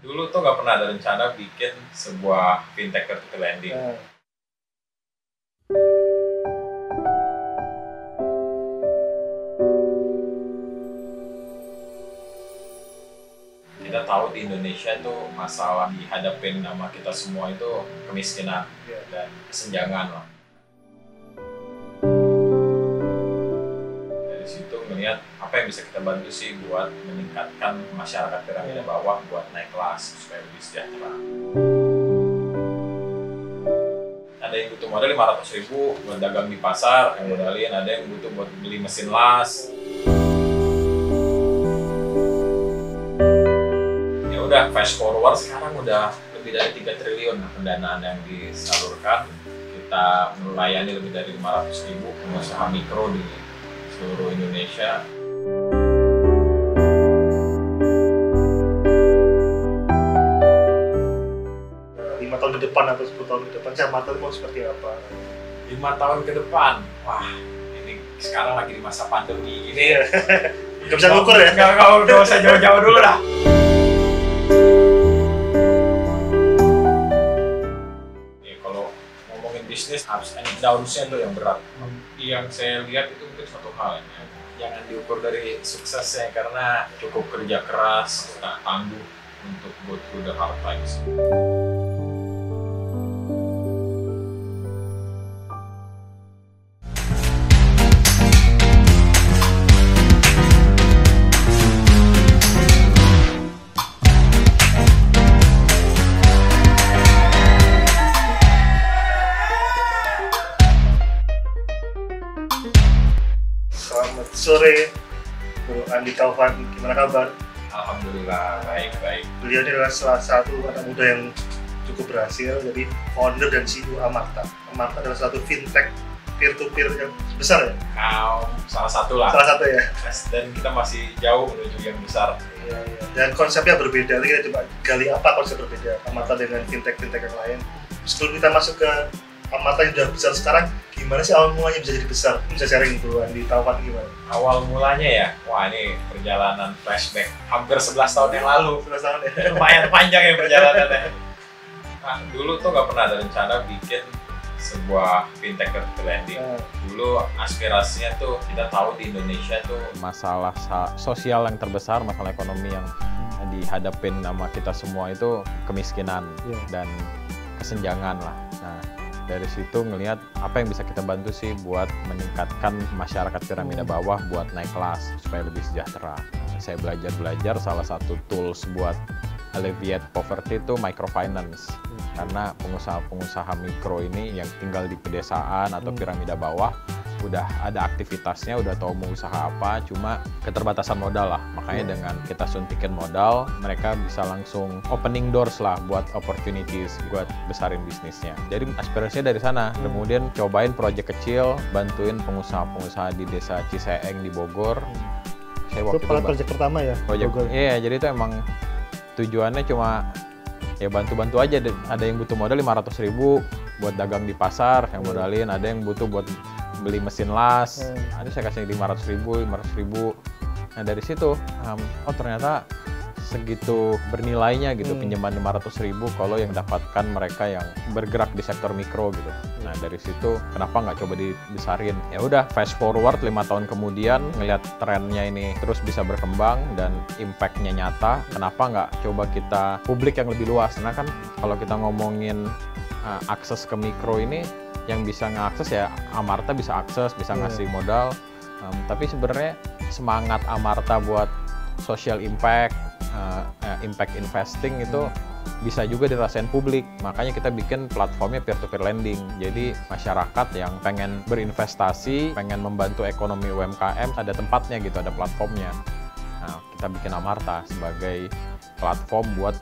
Dulu tuh nggak pernah ada rencana bikin sebuah fintech peer-to-peer lending. Kita tahu di Indonesia tuh masalah dihadapin sama kita semua itu kemiskinan dan kesenjangan lah. Dari situ melihat apa yang bisa kita bantu sih buat meningkatkan masyarakat piramida bawah buat naik kelas supaya lebih sejahtera. Ada yang butuh modal 500.000 buat dagang di pasar, yang modalin. Ada yang butuh buat beli mesin las. Ya udah, fast forward sekarang udah lebih dari 3 triliun pendanaan yang disalurkan. Kita melayani lebih dari 500.000 pengusaha mikro di seluruh Indonesia. 5 tahun ke depan atau 10 tahun ke depan, Camarta mau seperti apa? 5 tahun ke depan, wah ini sekarang lagi di masa pandemi gini. Gak bisa ngukur ya? Gak usah jauh-jauh dulu lah. Ya, kalau ngomongin bisnis, ups and downs-nya tuh yang berat. Yang saya lihat itu mungkin satu hal ya, jangan diukur dari suksesnya karena cukup kerja keras, tangguh untuk go through the hard times. Selamat sore, Bro Andi Taufan, gimana kabar? Alhamdulillah, baik-baik. Beliau ini adalah salah satu anak muda yang cukup berhasil, jadi founder dan CEO Amarta. Amarta adalah satu fintech peer-to-peer yang besar ya? Salah satu lah. Salah satu ya? Dan kita masih jauh menuju yang besar. Iya. Dan konsepnya berbeda, jadi kita coba gali apa konsep berbeda Amarta dengan fintech-fintech yang lain. Sebelum kita masuk ke Amarta yang sudah besar sekarang, gimana sih awal mulanya bisa jadi besar? Bisa sharing dulu Andi Taufan gimana? Awal mulanya ya, wah ini perjalanan flashback hampir 11 tahun yang lalu. 11 tahun ya? Lumayan panjang ya perjalanannya. Nah, dulu tuh nggak pernah ada rencana bikin sebuah fintech peer-to-peer lending. Dulu aspirasinya tuh kita tahu di Indonesia tuh masalah sosial yang terbesar, masalah ekonomi yang dihadapin sama kita semua itu kemiskinan dan kesenjangan lah. Nah, dari situ ngelihat apa yang bisa kita bantu sih buat meningkatkan masyarakat piramida bawah buat naik kelas supaya lebih sejahtera. Saya belajar salah satu tools buat alleviate poverty itu microfinance. Karena pengusaha-pengusaha mikro ini yang tinggal di pedesaan atau piramida bawah udah ada aktivitasnya, udah tahu mau usaha apa, cuma keterbatasan modal lah. Makanya dengan kita suntikin modal, mereka bisa langsung opening doors lah buat opportunities, buat besarin bisnisnya. Jadi aspirasinya dari sana. Kemudian cobain project kecil, bantuin pengusaha-pengusaha di desa Ciseeng di Bogor. Saya waktu itu project pertama ya? Bogor. Iya, jadi itu emang tujuannya cuma ya bantu-bantu aja. Ada yang butuh modal 500.000 buat dagang di pasar, yang modalin. Ada yang butuh buat beli mesin las, ada saya kasih 500.000. Nah dari situ, oh ternyata segitu bernilainya gitu pinjaman 500.000 kalau yang dapatkan mereka yang bergerak di sektor mikro gitu. Nah dari situ kenapa nggak coba dibesarin? Ya udah, fast forward 5 tahun kemudian ngelihat trennya ini terus bisa berkembang dan impact-nya nyata. Kenapa nggak coba kita publik yang lebih luas? Karena kan kalau kita ngomongin akses ke mikro ini, yang bisa ngakses ya Amarta bisa akses, bisa ngasih modal. Tapi sebenarnya semangat Amarta buat social impact, impact investing itu bisa juga dirasain publik. Makanya kita bikin platformnya peer-to-peer lending. Jadi masyarakat yang pengen berinvestasi, pengen membantu ekonomi UMKM, ada tempatnya gitu, ada platformnya. Nah, kita bikin Amarta sebagai platform buat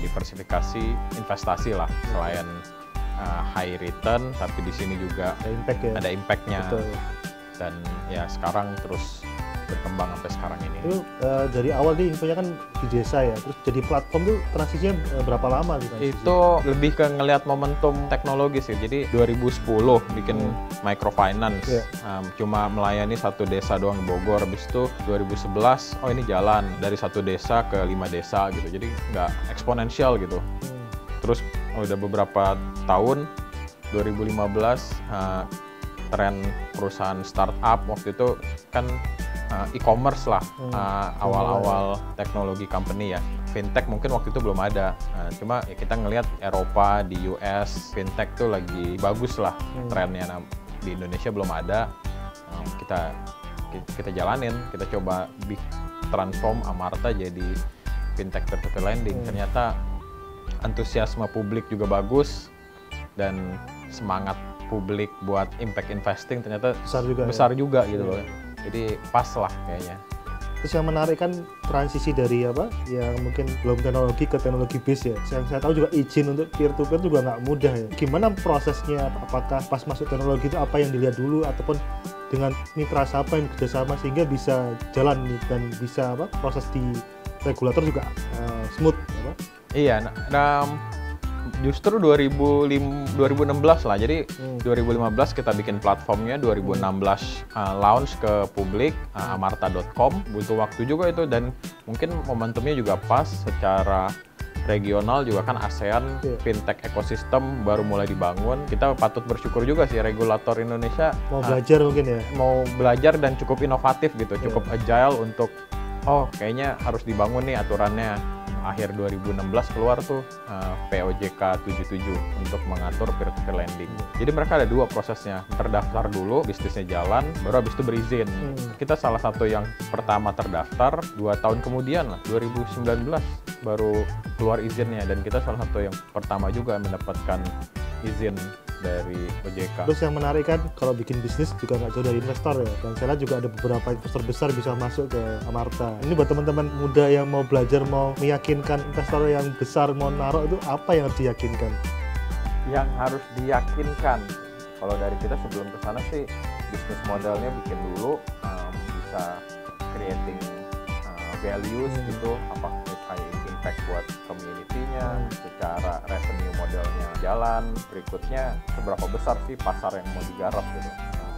diversifikasi investasi lah, selain high return, tapi di sini juga ada impact ya? Ada impact-nya. Betul. Dan ya sekarang terus berkembang sampai sekarang ini. Itu dari awal nih infonya kan di desa ya, terus jadi platform tuh transisinya berapa lama gitu? Itu lebih ke ngelihat momentum teknologi sih. Jadi 2010 bikin microfinance, cuma melayani satu desa doang di Bogor. Habis itu 2011, oh ini jalan dari satu desa ke 5 desa gitu. Jadi nggak eksponensial gitu. Terus udah beberapa tahun, 2015 tren perusahaan startup waktu itu kan e-commerce lah, awal-awal teknologi company ya. Fintech mungkin waktu itu belum ada, cuma ya kita ngelihat Eropa, di US, fintech tuh lagi bagus lah trennya. Nah, di Indonesia belum ada, kita jalanin, kita coba transform Amarta jadi fintech peer-to-peer lending. Ternyata antusiasme publik juga bagus, dan semangat publik buat impact investing ternyata besar juga gitu loh. Jadi pas lah kayaknya. Terus yang menarik kan transisi dari yang mungkin belum teknologi ke teknologi base ya. Yang saya tahu juga izin untuk peer to peer juga nggak mudah ya. Gimana prosesnya? Apakah pas masuk teknologi itu apa yang dilihat dulu, ataupun dengan mitra siapa yang kerjasama sehingga bisa jalan dan bisa proses di regulator juga smooth? Iya, justru 2016 lah. Jadi 2015 kita bikin platformnya, 2016 launch ke publik, amarta.com. Butuh waktu juga itu, dan mungkin momentumnya juga pas secara regional juga kan ASEAN fintech ekosistem baru mulai dibangun. Kita patut bersyukur juga sih regulator Indonesia mau belajar mungkin ya. Mau belajar dan cukup inovatif gitu, cukup agile untuk kayaknya harus dibangun nih aturannya. Akhir 2016 keluar tuh POJK 77 untuk mengatur peer-to-peer lending. Jadi mereka ada dua prosesnya, terdaftar dulu, bisnisnya jalan, baru habis itu berizin. Kita salah satu yang pertama terdaftar, 2 tahun kemudian lah, 2019 baru keluar izinnya, dan kita salah satu yang pertama juga mendapatkan izin dari OJK. Terus yang menarik kan kalau bikin bisnis juga nggak jauh dari investor ya, dan saya lihat juga ada beberapa investor besar bisa masuk ke Amarta. Ini buat teman-teman muda yang mau belajar, mau meyakinkan investor yang besar mau naruh, itu apa yang harus diyakinkan? Yang harus diyakinkan, kalau dari kita sebelum ke sana sih bisnis modelnya bikin dulu, bisa creating values gitu, apa impact buat community-nya, secara revenue modelnya jalan, berikutnya seberapa besar sih pasar yang mau digarap gitu.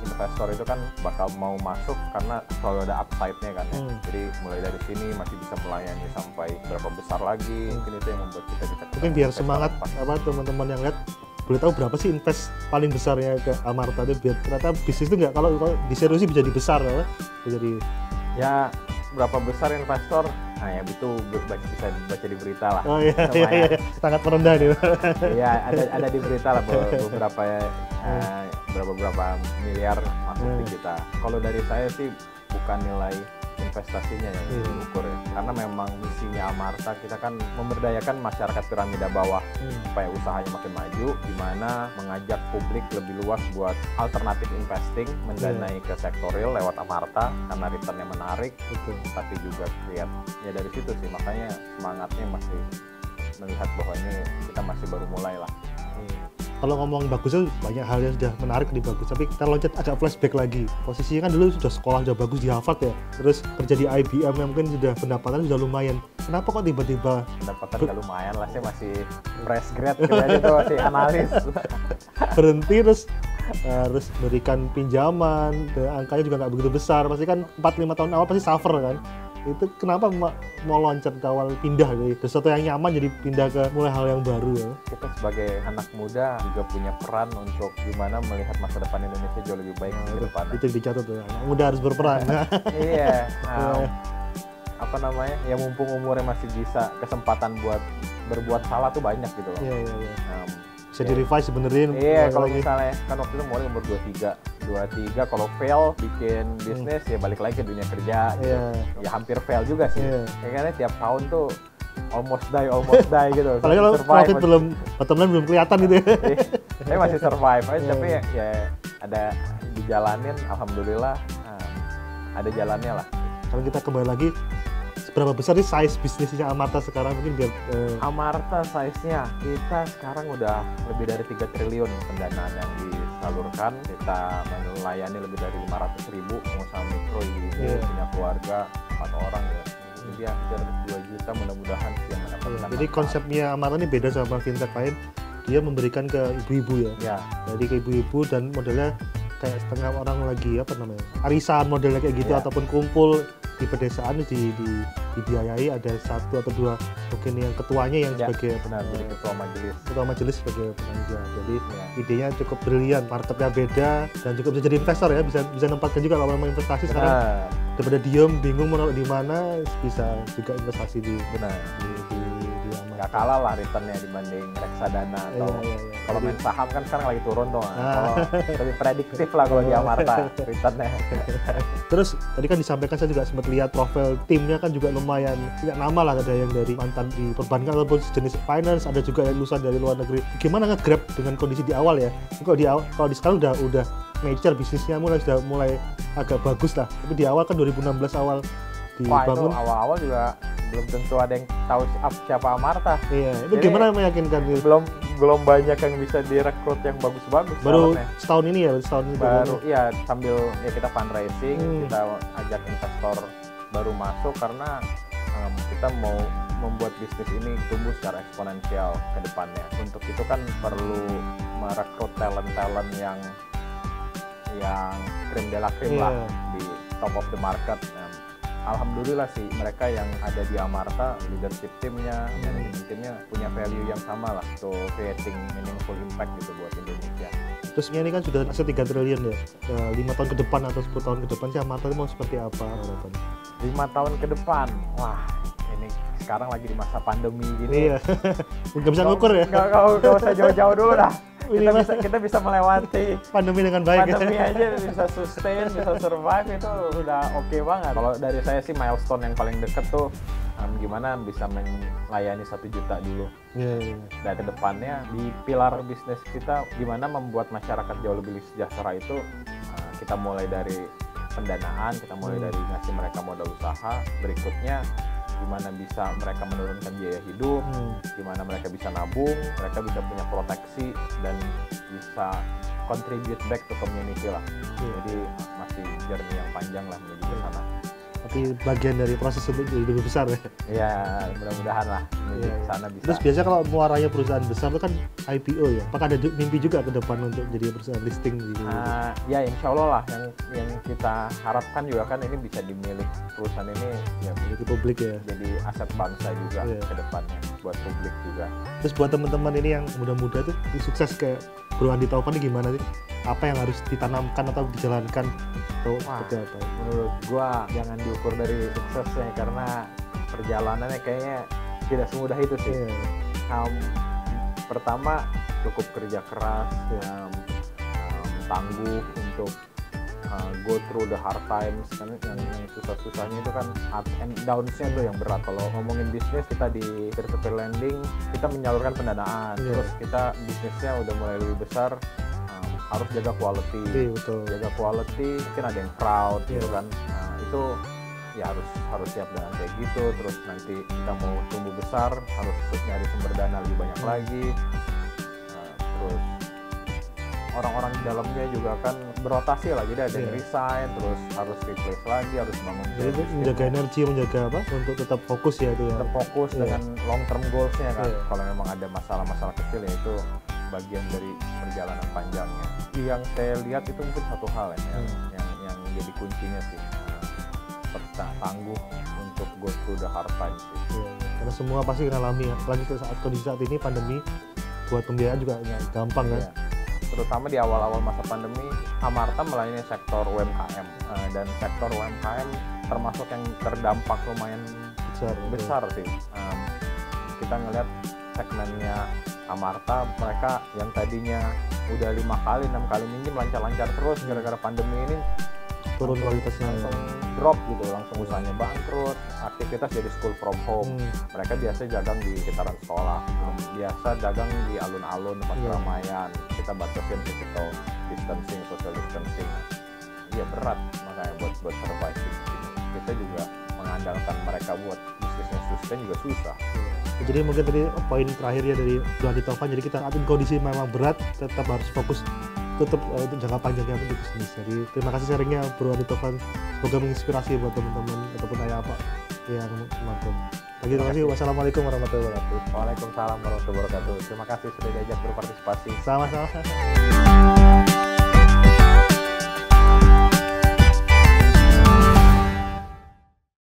Investor itu kan bakal mau masuk karena selalu ada upside-nya kan ya. Jadi mulai dari sini masih bisa melayani sampai berapa besar lagi, mungkin itu yang membuat kita bisa. Mungkin biar semangat teman-teman yang lihat, boleh tahu berapa sih invest paling besarnya ke Amarta itu, biar ternyata bisnis itu nggak, kalau diseriusi bisa jadi besar ya. Jadi ya berapa besar investor? Nah ya itu bisa baca di berita lah. Oh iya. Sangat merendah nih. Iya, ada di berita lah beberapa miliar masuk di kita. Kalau dari saya sih bukan nilai investasinya yang diukur ya, karena memang misinya Amarta kita kan memberdayakan masyarakat piramida bawah supaya usahanya makin maju, di mana mengajak publik lebih luas buat alternatif investing, mendanai ke sektor real lewat Amarta karena returnnya menarik, tapi juga kreat. Ya dari situ sih, makanya semangatnya masih melihat bahwa ini kita masih baru mulai lah. Kalau ngomong bagusnya banyak hal yang sudah menarik di bagus, tapi kita loncat agak flashback lagi. Posisinya kan dulu sudah sekolah sudah bagus di Harvard ya, terus kerja di IBM yang mungkin sudah pendapatan sudah lumayan. Kenapa kok tiba-tiba pendapatan nggak lumayan lah, saya masih fresh grad kerjanya tuh masih analis. Berhenti terus harus berikan pinjaman, angkanya juga nggak begitu besar, pasti kan 4-5 tahun awal pasti suffer kan. Itu kenapa mau loncat awal pindah dari sesuatu yang nyaman jadi pindah ke mulai hal yang baru ya? Kita sebagai anak muda juga punya peran untuk gimana melihat masa depan Indonesia jauh lebih baik ke depan. Itu dicatat tuh, anak muda harus berperan. Iya. Apa namanya? Ya mumpung umurnya masih bisa, kesempatan buat berbuat salah tuh banyak gitu loh. Iya. Bisa di-revise sebenerin. Iya, kalau misalnya kan waktu itu mulai umur 23 kalau fail bikin bisnis ya balik lagi ke dunia kerja gitu. Ya hampir fail juga sih. Kayaknya tiap tahun tuh almost die gitu. Apalagi kalau profit bottom line belum kelihatan gitu ya. Saya masih survive aja, tapi ya ada dijalanin, alhamdulillah ada jalannya lah. Kalau kita kembali lagi, seberapa besar sih size bisnisnya Amarta sekarang? Mungkin biar Amarta size-nya kita sekarang udah lebih dari 3 triliun pendanaan yang salurkan. Kita melayani lebih dari 500.000 pengusaha mikro, ibu-ibu punya keluarga 4 orang ya. Jadi hampir 2 juta mudah-mudahan yang mendapatkan. Jadi konsepnya Amarta ini beda sama fintech lain. Dia memberikan ke ibu-ibu ya. Jadi ke ibu-ibu dan modelnya kayak setengah orang lagi arisan modelnya kayak gitu, ataupun kumpul di pedesaan dibiayai, ada 1 atau 2 mungkin yang ketuanya yang sebagai jadi ketua majelis sebagai penanggung. Jadi idenya cukup brilian, marketnya beda dan juga bisa jadi investor ya, bisa nempatkan juga kalau mau investasi sekarang daripada diem bingung mau naruh di mana, bisa juga investasi di nggak kalah lah returnnya dibanding reksadana atau kalau main saham kan sekarang lagi turun tuh. Kalau lebih prediktif lah kalau di Amarta returnnya. Terus tadi kan disampaikan, saya juga sempat lihat profil timnya kan juga lumayan punya nama lah, ada yang dari mantan di perbankan ataupun sejenis finance, ada juga yang lulusan dari luar negeri. Gimana nge-grab dengan kondisi di awal ya? Kalau di sekarang udah mature bisnisnya, sudah mulai agak bagus lah. Tapi di awal kan 2016 awal dibangun. Itu awal-awal juga belum tentu ada yang tahu siapa Amarta. Iya, itu jadi, gimana meyakinkan gitu? Belum banyak yang bisa direkrut yang bagus-bagus. Baru setahun ini baru ya, sambil ya kita fundraising, kita ajak investor baru masuk karena kita mau membuat bisnis ini tumbuh secara eksponensial ke depannya. Untuk itu kan perlu merekrut talent yang krim de la krim lah di top of the market. Alhamdulillah sih mereka yang ada di Amarta, leadership timnya, manajemen timnya punya value yang sama lah, to creating meaningful impact gitu buat Indonesia. Terus ini kan sudah aset 3 triliun ya, 5 tahun ke depan atau 10 tahun ke depan sih Amarta mau seperti apa harapan? 5 tahun ke depan, wah ini sekarang lagi di masa pandemi gini. Iya, nggak bisa ngukur ya? Nggak usah jauh-jauh dulu dah. Kita bisa melewati pandemi dengan baik. Pandemi aja bisa sustain, bisa survive, itu udah oke banget. Kalau dari saya sih milestone yang paling deket tuh gimana bisa melayani 1 juta dulu. Dan ke depannya di pilar bisnis kita gimana membuat masyarakat jauh lebih sejahtera itu, kita mulai dari pendanaan, kita mulai dari ngasih mereka modal usaha. Berikutnya gimana bisa mereka menurunkan biaya hidup, gimana mereka bisa nabung, mereka bisa punya proteksi dan bisa contribute back to community lah. Jadi masih journey yang panjang lah menuju ke sana. Tapi bagian dari proses untuk jadi lebih besar ya? Iya, mudah-mudahan lah menuju ke sana bisa. Terus biasanya kalau muaranya perusahaan besar itu kan IPO ya? Apakah ada mimpi juga ke depan untuk jadi perusahaan listing gitu? Ya insya Allah lah, yang kita harapkan juga kan ini bisa dimiliki perusahaan ini ya, miliki publik ya? Jadi aset bangsa juga ke depannya, buat publik juga. Terus buat teman-teman ini yang muda-muda tuh sukses kayak Bro Andi Taufan ini gimana sih? Apa yang harus ditanamkan atau dijalankan atau seperti apa? Menurut gua jangan diukur dari suksesnya karena perjalanannya kayaknya tidak semudah itu sih. Pertama cukup kerja keras, tangguh untuk go through the hard times, kan yang susah-susahnya itu kan up and downs-nya tuh yang berat. Kalau ngomongin bisnis, kita di peer-to-peer lending kita menyalurkan pendanaan, terus kita bisnisnya udah mulai lebih besar, harus jaga quality, jaga quality, mungkin ada yang fraud gitu kan. Nah, itu ya harus siap dengan kayak gitu. Terus nanti kita mau tumbuh besar, harus nyari sumber dana lebih banyak lagi. Terus orang-orang di dalamnya juga kan berotasi lah, jadi ada yang resign, terus harus replace lagi, harus bangun. Jadi itu menjaga energi, menjaga apa untuk tetap fokus ya itu ya. Tetap fokus dengan long term goals-nya kan. Kalau memang ada masalah-masalah kecil ya itu bagian dari perjalanan panjangnya. Yang saya lihat itu mungkin satu hal ya, yang jadi kuncinya sih, tangguh untuk go through the hard times sih. Karena semua pasti ngalami ya, apalagi saat kondisi saat ini pandemi, buat pembiayaan juga nggak gampang kan. Terutama di awal-awal masa pandemi, Amarta melayani sektor UMKM, dan sektor UMKM termasuk yang terdampak lumayan besar sih. Kita ngelihat segmennya Amarta, mereka yang tadinya udah 5 kali, 6 kali minjem lancar-lancar terus, gara-gara pandemi ini turun kualitasnya, langsung drop gitu, langsung usahanya bangkrut, aktivitas jadi school from home. Mereka biasa dagang di sekitaran sekolah, biasa dagang di alun-alun tempat keramaian, kita batasin physical distancing, social distancing. Iya berat makanya buat survive di sini. Kita juga mengandalkan mereka buat bisnisnya sustain juga susah. Jadi mungkin tadi poin terakhirnya dari Bro Andi Taufan, jadi kita saat ini kondisi memang berat, tetap harus fokus tutup untuk jangka panjangnya untuk bisnis. Jadi terima kasih sharingnya Bro Andi Tovan, semoga menginspirasi buat teman-teman ataupun ayah apa yang nonton. Terima kasih. Wassalamualaikum warahmatullahi wabarakatuh. Waalaikumsalam warahmatullahi wabarakatuh. Terima kasih sudah diajak berpartisipasi. Sama-sama.